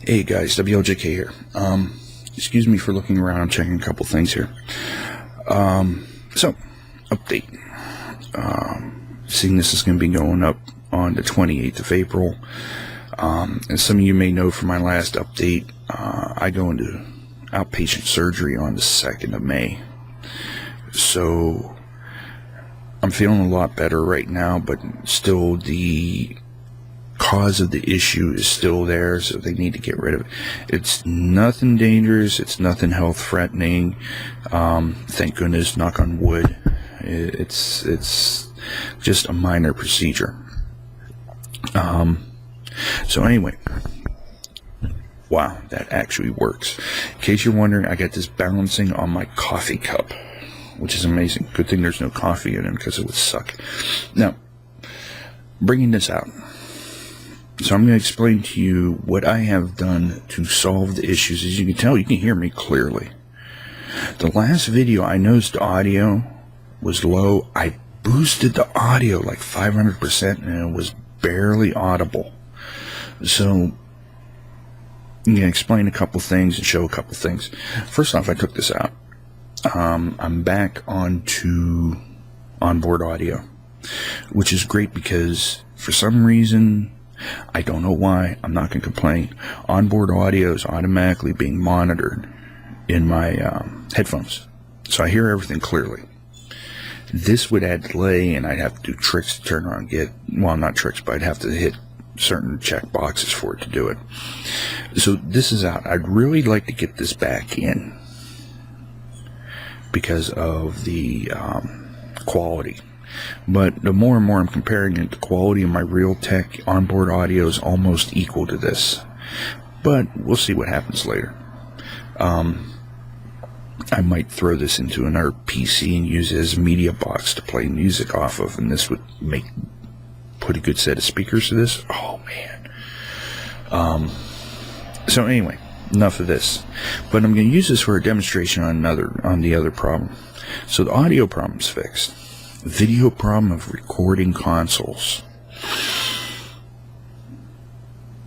Hey guys, WLJK here. Excuse me for looking around. I'm checking a couple things here. So, update. Seeing this is going to be going up on the 28th of April. As some of you may know from my last update, I go into outpatient surgery on the 2nd of May. So, I'm feeling a lot better right now, but still the cause of the issue is still there, so they need to get rid of it. It's nothing dangerous, it's nothing health threatening. Thank goodness, knock on wood. It's just a minor procedure. So anyway, wow, that actually works. In case you're wondering, I got this balancing on my coffee cup, which is amazing. Good thing there's no coffee in it because it would suck. Now, bringing this out. So I'm going to explain to you what I have done to solve the issues. As you can tell, you can hear me clearly. The last video, I noticed the audio was low. I boosted the audio like 500% and it was barely audible. So I'm going to explain a couple things and show a couple things. First off, I took this out. I'm back onto onboard audio, which is great because for some reason, I don't know why, I'm not going to complain, onboard audio is automatically being monitored in my headphones, so I hear everything clearly. This would add delay, and I'd have to do tricks to turn around and get, well, not tricks, but I'd have to hit certain check boxes for it to do it. So this is out. I'd really like to get this back in because of the quality. But the more and more I'm comparing it, the quality of my Realtek onboard audio is almost equal to this. But we'll see what happens later. I might throw this into another PC and use it as a media box to play music off of, and this would put a good set of speakers to this. Oh man. So anyway, enough of this. But I'm going to use this for a demonstration on the other problem. So the audio problem's fixed. Video problem of recording consoles.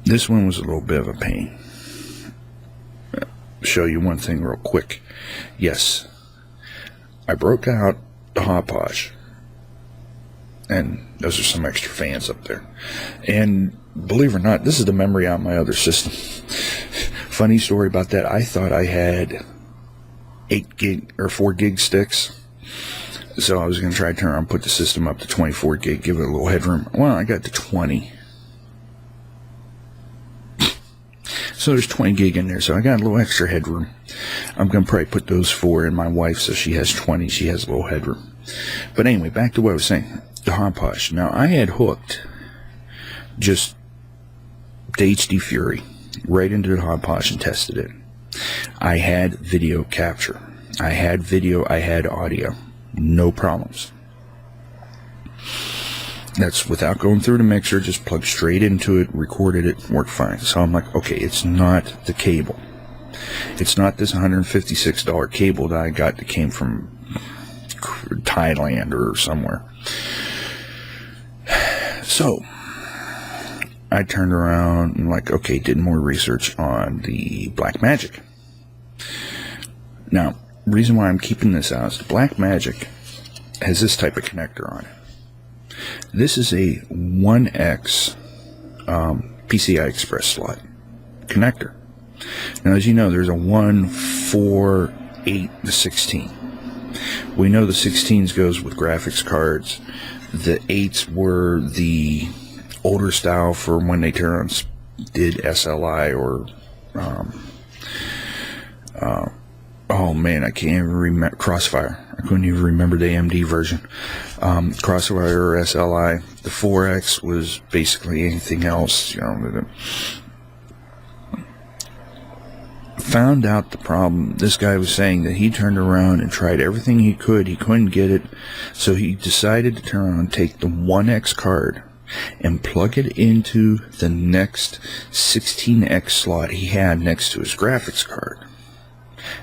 This one was a little bit of a pain. Show you one thing real quick. Yes, I broke out the Hauppauge, and those are some extra fans up there. And believe it or not, this is the memory on my other system. Funny story about that. I thought I had 8 gig or 4 gig sticks. So I was going to try to turn around and put the system up to 24 gig, give it a little headroom. Well, I got to 20. So there's 20 gig in there, so I got a little extra headroom. I'm going to probably put those 4 in my wife, so she has 20. She has a little headroom. But anyway, back to what I was saying. The Hauppauge. Now, I had hooked just the HD Fury right into the Hauppauge and tested it. I had video capture. I had video. I had audio. No problems. That's without going through the mixer, just plugged straight into it, recorded it, worked fine. So I'm like, okay, it's not the cable. It's not this $156 cable that I got that came from Thailand or somewhere. So I turned around and like, okay, did more research on the Blackmagic. Now, reason why I'm keeping this out is the Blackmagic has this type of connector on it. This is a 1X PCI Express slot connector. Now, as you know, there's a 1, 4, 8, the 16. We know the 16s goes with graphics cards. The 8s were the older style for when they did SLI or oh man, I can't even remember. Crossfire. I couldn't even remember the AMD version. Crossfire or SLI. The 4X was basically anything else. You know, found out the problem. This guy was saying that he turned around and tried everything he could. He couldn't get it. So he decided to turn around and take the 1X card and plug it into the next 16X slot he had next to his graphics card.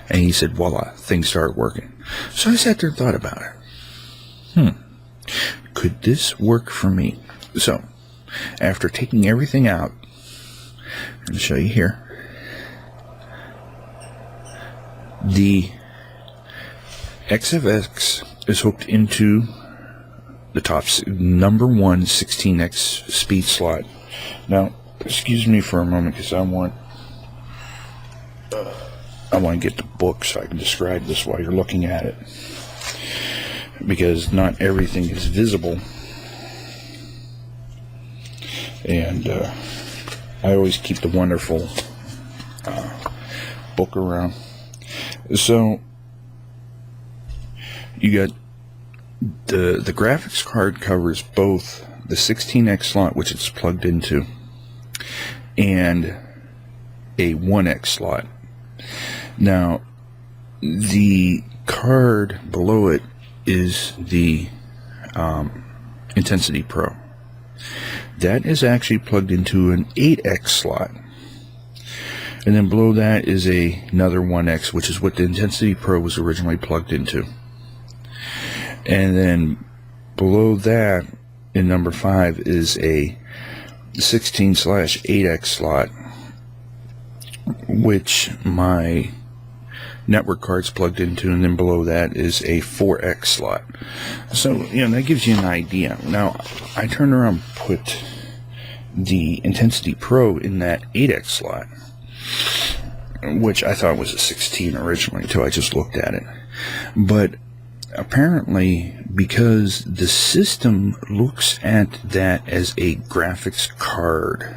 And he said, voila, things started working. So I sat there and thought about it. Could this work for me? So, after taking everything out, I'm going to show you here. The XFX is hooked into the top number one 16x speed slot. Now, excuse me for a moment because I want to get the book so I can describe this while you're looking at it, because not everything is visible, and I always keep the wonderful book around. So you got the graphics card covers both the 16x slot, which it's plugged into, and a 1x slot. Now, the card below it is the Intensity Pro. That is actually plugged into an 8x slot. And then below that is another 1x, which is what the Intensity Pro was originally plugged into. And then below that, in number 5, is a 16/8x slot, which my network card's plugged into, and then below that is a 4x slot. So, that gives you an idea. Now, I turned around and put the Intensity Pro in that 8x slot, which I thought was a 16 originally until I just looked at it. But apparently, because the system looks at that as a graphics card,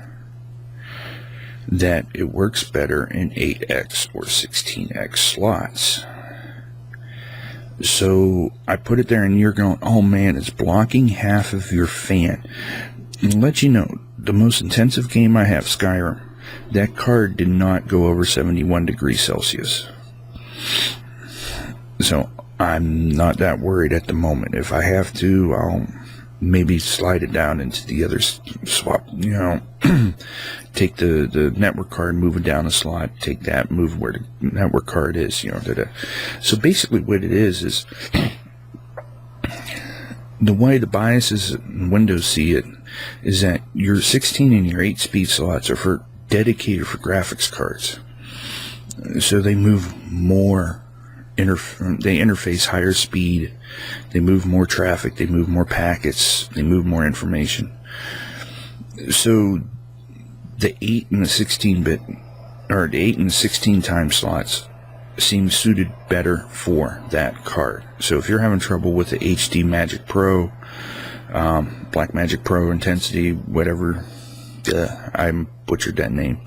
that it works better in 8x or 16x slots. So I put it there, and you're going, oh man, it's blocking half of your fan. And to let you know, the most intensive game I have, Skyrim, that card did not go over 71 degrees Celsius. So I'm not that worried at the moment. If I have to, I'll maybe slide it down into the other swap, take the network card, move it down a slot, take that, move where the network card is, So basically what it is the way the BIOSes and Windows see it is that your 16 and your 8 speed slots are dedicated for graphics cards. So they move more, they interface higher speed, they move more traffic, they move more packets, they move more information. So the 8 and the 16-bit, or the 8 and the 16 time slots seem suited better for that card. So if you're having trouble with the HD Magic Pro, Blackmagic Pro Intensity, whatever, I butchered that name,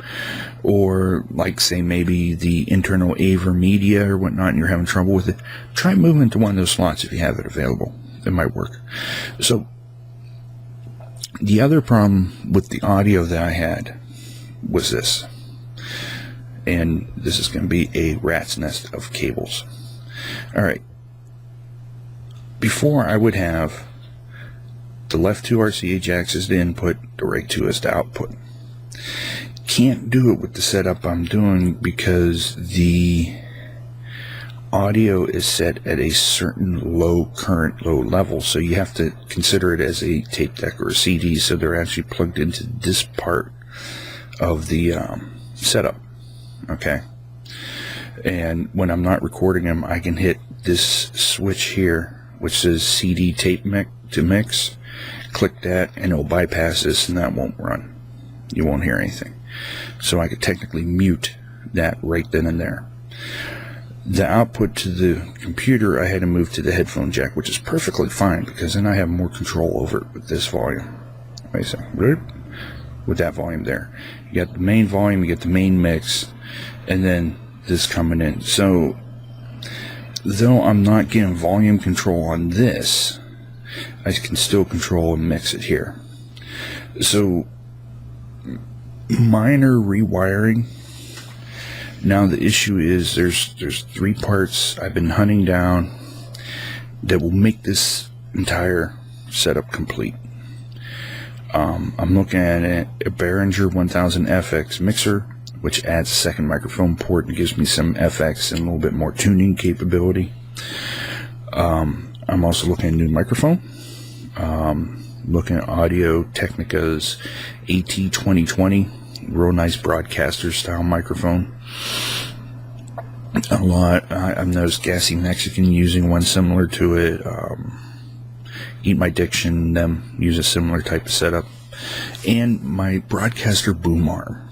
or like say maybe the internal AverMedia or whatnot, and you're having trouble with it, try moving to one of those slots if you have it available. It might work. So the other problem with the audio that I had was this, and this is going to be a rat's nest of cables. Alright, before I would have the left 2 RCA jacks as the input, the right 2 as the output. Can't do it with the setup I'm doing because the audio is set at a certain low current, low level, so you have to consider it as a tape deck or a CD, so they're actually plugged into this part of the setup. Okay, and when I'm not recording them, I can hit this switch here which says CD tape to mix, click that, and it'll bypass this, and that won't run. You won't hear anything. So I could technically mute that right then and there. The output to the computer, I had to move to the headphone jack, which is perfectly fine because then I have more control over it with this volume. Wait a second. With that volume there. You got the main volume, you get the main mix, and then this coming in. So, though I'm not getting volume control on this, I can still control and mix it here. So, minor rewiring. Now the issue is there's 3 parts I've been hunting down that will make this entire setup complete. I'm looking at a Behringer 1000FX mixer, which adds a second microphone port and gives me some FX and a little bit more tuning capability. I'm also looking at a new microphone. Looking at Audio Technica's AT2020, real nice broadcaster style microphone. a lot. I've noticed Gassy Mexican using one similar to it. Eat My Diction, them use a similar type of setup. And my Broadcaster boom arm.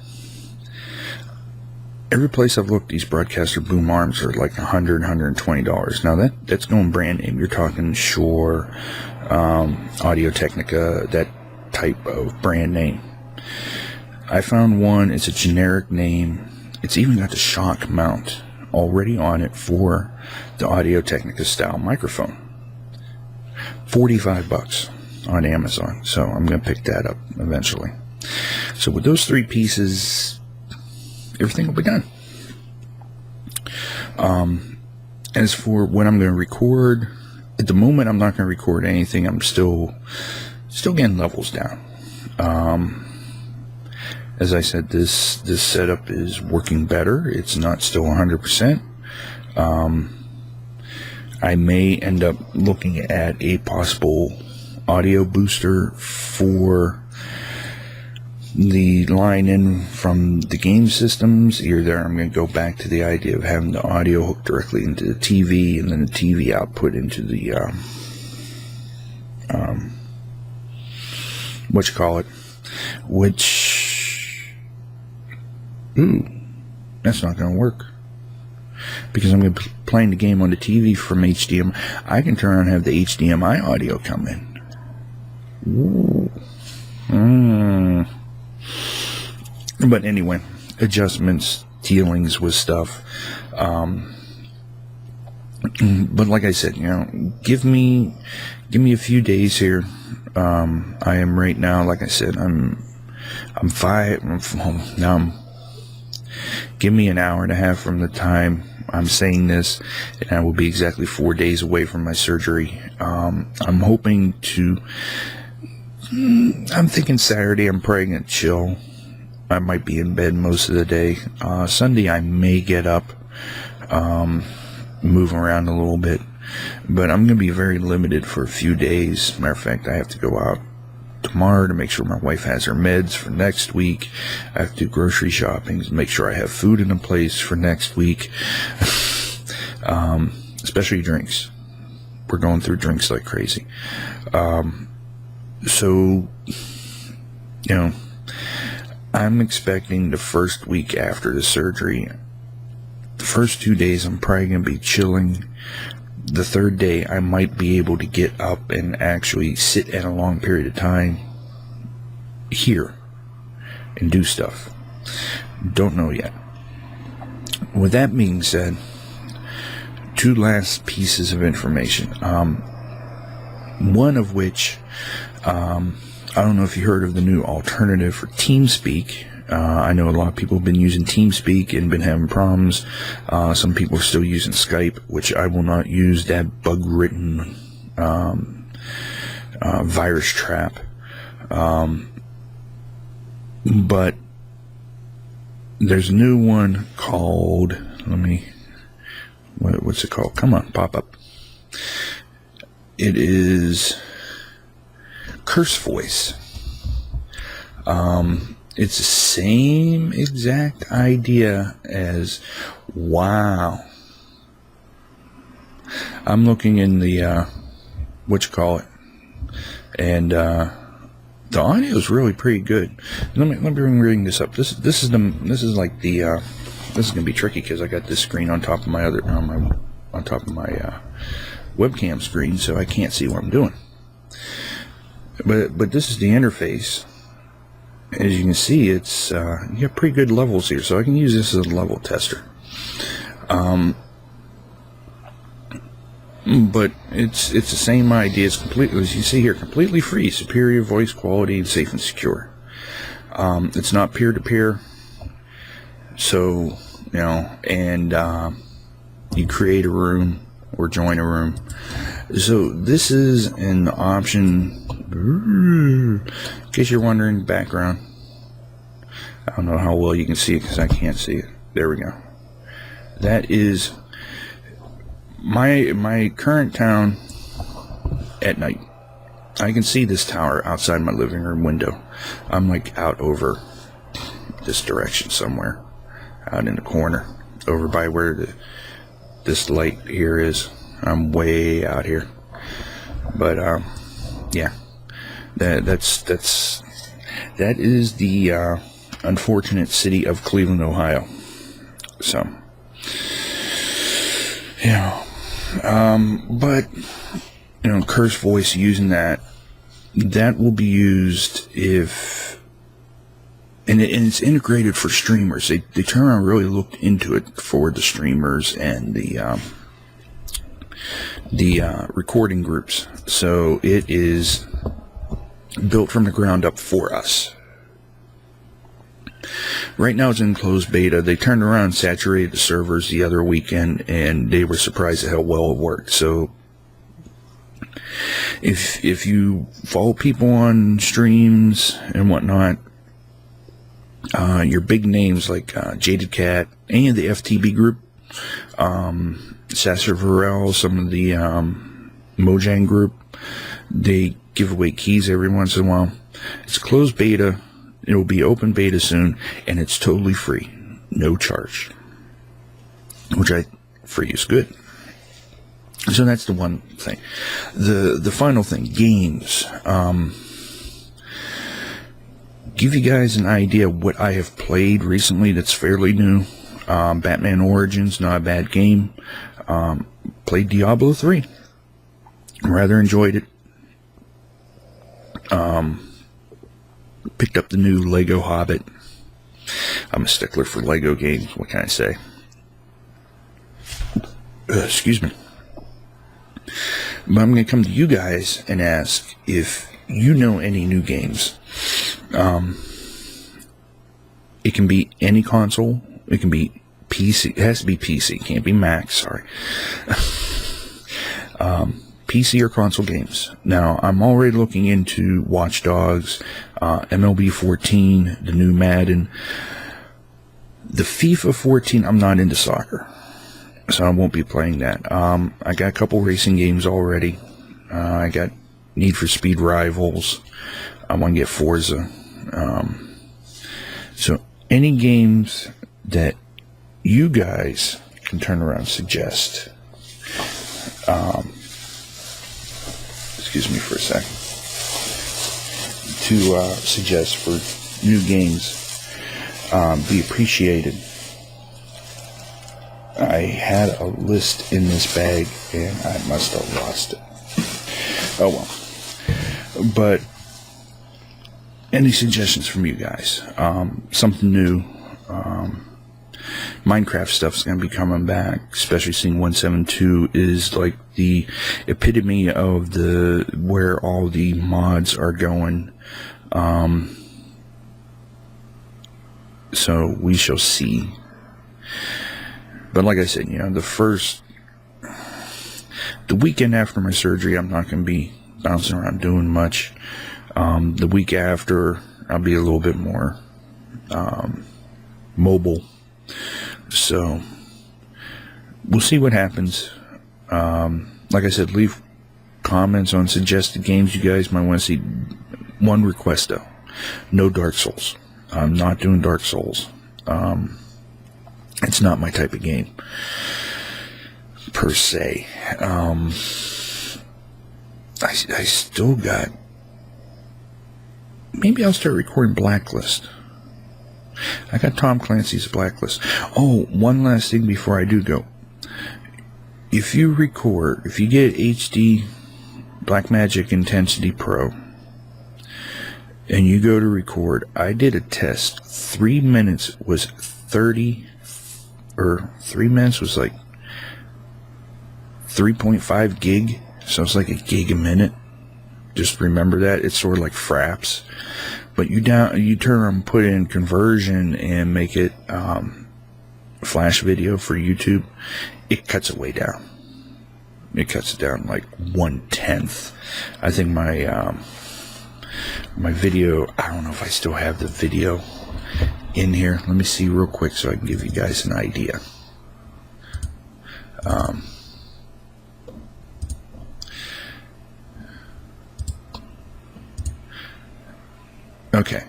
Every place I've looked, these Broadcaster boom arms are like $100, $120. Now that's going brand name. You're talking Shure, Audio-Technica, that type of brand name. I found one, it's a generic name. It's even got the shock mount already on it for the Audio-Technica style microphone. $45 on Amazon, so I'm going to pick that up eventually. So with those three pieces, everything will be done. As for when I'm going to record, at the moment I'm not going to record anything. I'm still getting levels down. As I said, this setup is working better. It's not still 100%. I may end up looking at a possible audio booster for the line in from the game systems. Either I'm going to go back to the idea of having the audio hooked directly into the TV and then the TV output into the that's not going to work, because I'm going to be playing the game on the TV from HDMI. I can turn on and have the HDMI audio come in. But anyway, adjustments, dealings with stuff. But like I said, give me a few days here. I am right now, like I said, give me an hour and a half from the time I'm saying this, and I will be exactly 4 days away from my surgery. I'm thinking Saturday I'm probably going to chill. I might be in bed most of the day. Sunday I may get up, move around a little bit, but I'm going to be very limited for a few days. Matter of fact, I have to go out tomorrow to make sure my wife has her meds for next week. I have to do grocery shopping to make sure I have food in a place for next week. Especially drinks. We're going through drinks like crazy. So, I'm expecting the first week after the surgery, the first 2 days I'm probably going to be chilling. The third day I might be able to get up and actually sit at a long period of time here and do stuff. Don't know yet. With that being said, two last pieces of information. One of which, I don't know if you heard of the new alternative for TeamSpeak. I know a lot of people have been using TeamSpeak and been having problems. Some people are still using Skype, which I will not use that bug-ridden virus trap. But there's a new one called, what's it called? Come on, pop up. It is Curse Voice. It's the same exact idea as wow. I'm looking in the and the audio is really pretty good. Let me bring this up. This is gonna be tricky because I got this screen on top of my webcam screen, so I can't see what I'm doing. But this is the interface. As you can see, it's you have pretty good levels here, so I can use this as a level tester. But it's the same idea. It's completely, as you see here, completely free, superior voice quality, and safe and secure. It's not peer-to-peer, so and you create a room or join a room. So this is an option. In case you're wondering, background. I don't know how well you can see it because I can't see it. There we go. That is my current town at night. I can see this tower outside my living room window. I'm like out over this direction somewhere, out in the corner. over by where this light here is. I'm way out here, but yeah, that is the unfortunate city of Cleveland, Ohio. So yeah, but curse voice, using that will be used if, and it's integrated for streamers. They turn around and really looked into it for the streamers and the recording groups. So it is built from the ground up for us. Right now it's in closed beta. They turned around and saturated the servers the other weekend, and they were surprised at how well it worked. So if you follow people on streams and whatnot, your big names like Jaded Cat, any of the FTB group, Sasser Varel, some of the Mojang group, they give away keys every once in a while. It's closed beta. It'll be open beta soon, and it's totally free, no charge, which free is good. So that's the one thing. The final thing, games. Give you guys an idea of what I have played recently that's fairly new. Batman Origins, not a bad game. Played Diablo 3. Rather enjoyed it. Picked up the new Lego Hobbit. I'm a stickler for Lego games. What can I say? Excuse me. But I'm going to come to you guys and ask if you know any new games. It can be any console. It can be PC. It has to be PC. It can't be Mac. Sorry. PC or console games. Now, I'm already looking into Watch Dogs, MLB 14, the new Madden. The FIFA 14, I'm not into soccer, so I won't be playing that. I got a couple racing games already. I got Need for Speed Rivals. I want to get Forza. So any games that you guys can turn around and suggest. Excuse me for a second. To suggest for new games, be appreciated. I had a list in this bag and I must have lost it. Oh well. But any suggestions from you guys? Something new. Minecraft stuff's going to be coming back, especially seeing 1.7.2 is like the epitome of where all the mods are going. So we shall see. But like I said, the weekend after my surgery, I'm not going to be bouncing around doing much. The week after, I'll be a little bit more mobile. So we'll see what happens. Like I said, leave comments on suggested games you guys might want to see. One request though, no Dark Souls. I'm not doing Dark Souls. It's not my type of game per se. I still got, maybe I'll start recording Blacklist. I got Tom Clancy's Blacklist. Oh, one last thing before I do go. If you get HD Blackmagic Intensity Pro, and you go to record, I did a test. 3 minutes was 3 minutes was like 3.5 gig. So it's like a gig a minute. Just remember that. It's sort of like Fraps. But you turn and put in conversion and make it flash video for YouTube, it cuts it way down. It cuts it down like 1/10. I think my video, I don't know if I still have the video in here. Let me see real quick so I can give you guys an idea. Okay,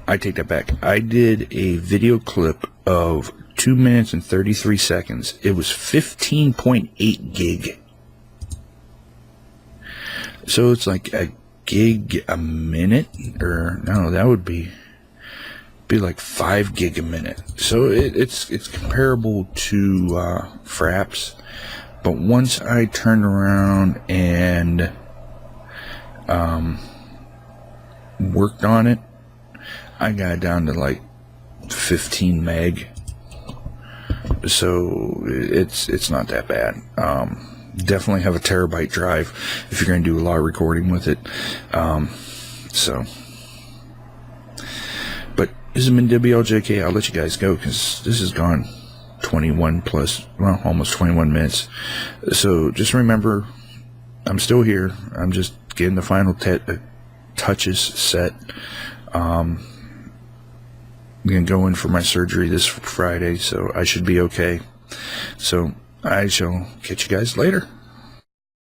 I take that back. I did a video clip of 2 minutes and 33 seconds. It was 15.8 gig. So it's like a gig a minute, or no, that would be like 5 gig a minute. So it's comparable to Fraps, but once I turned around and worked on it, I got it down to like 15 meg. So it's not that bad. Definitely have a terabyte drive if you're going to do a lot of recording with it. But this has been WLJK. I'll let you guys go because this has gone 21 plus, well, almost 21 minutes. So just remember, I'm still here. I'm just getting the final touches set. I'm going to go in for my surgery this Friday, so I should be okay. So I shall catch you guys later.